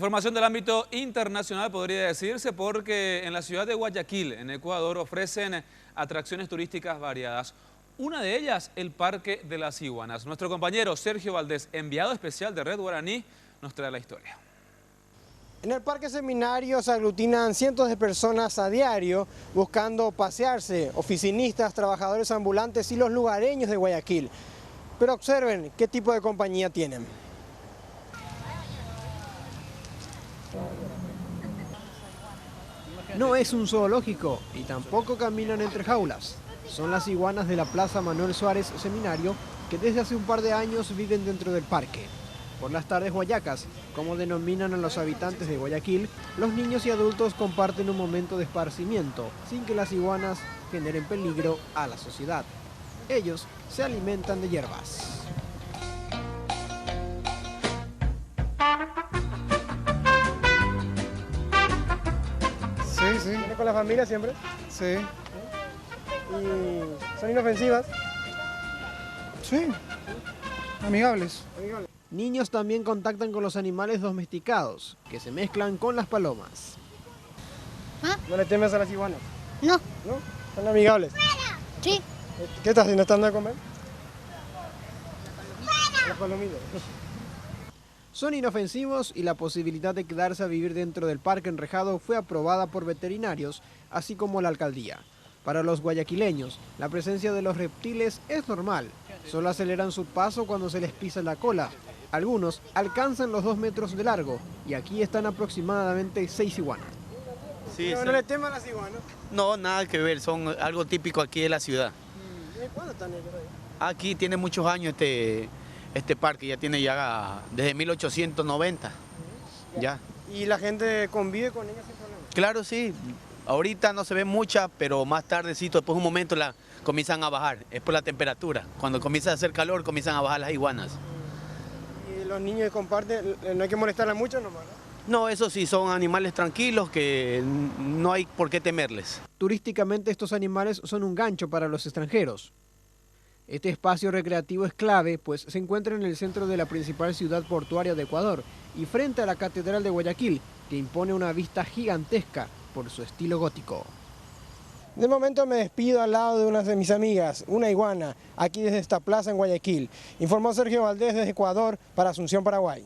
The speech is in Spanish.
Información del ámbito internacional podría decirse porque en la ciudad de Guayaquil, en Ecuador, ofrecen atracciones turísticas variadas. Una de ellas, el Parque de las Iguanas. Nuestro compañero Sergio Valdés, enviado especial de Red Guaraní, nos trae la historia. En el Parque Seminario se aglutinan cientos de personas a diario buscando pasearse, oficinistas, trabajadores ambulantes y los lugareños de Guayaquil. Pero observen qué tipo de compañía tienen. No es un zoológico y tampoco caminan entre jaulas. Son las iguanas de la Plaza Manuel Suárez Seminario que desde hace un par de años viven dentro del parque. Por las tardes guayacas, como denominan a los habitantes de Guayaquil, los niños y adultos comparten un momento de esparcimiento sin que las iguanas generen peligro a la sociedad. Ellos se alimentan de hierbas. Sí. ¿Viene con la familia siempre? Sí. ¿Y son inofensivas? Sí. Amigables. Niños también contactan con los animales domesticados, que se mezclan con las palomas. ¿Ah? ¿No le temes a las iguanas? No. ¿No? ¿Son amigables? Sí. ¿Qué estás haciendo? ¿Estás dando de comer? Las palomitas. Son inofensivos y la posibilidad de quedarse a vivir dentro del parque enrejado fue aprobada por veterinarios, así como la alcaldía. Para los guayaquileños, la presencia de los reptiles es normal. Solo aceleran su paso cuando se les pisa la cola. Algunos alcanzan los 2 metros de largo y aquí están aproximadamente 6 iguanas. Sí, ¿No le temen a las iguanas? no, nada que ver, son algo típico aquí de la ciudad. ¿Y cuándo están ellos ahí? Aquí tiene muchos años este parque, ya tiene desde 1890. Ya. ¿Y la gente convive con ellas sin problema? Claro, sí, ahorita no se ve mucha, pero más tardecito, después de un momento comienzan a bajar, es por la temperatura. Cuando comienza a hacer calor, comienzan a bajar las iguanas. ¿Y los niños comparten? ¿No hay que molestarlas mucho nomás, no? No, eso sí, son animales tranquilos que no hay por qué temerles. Turísticamente estos animales son un gancho para los extranjeros. Este espacio recreativo es clave, pues se encuentra en el centro de la principal ciudad portuaria de Ecuador y frente a la Catedral de Guayaquil, que impone una vista gigantesca por su estilo gótico. De momento me despido al lado de una de mis amigas, una iguana, aquí desde esta plaza en Guayaquil. Informó Sergio Valdés desde Ecuador para Asunción, Paraguay.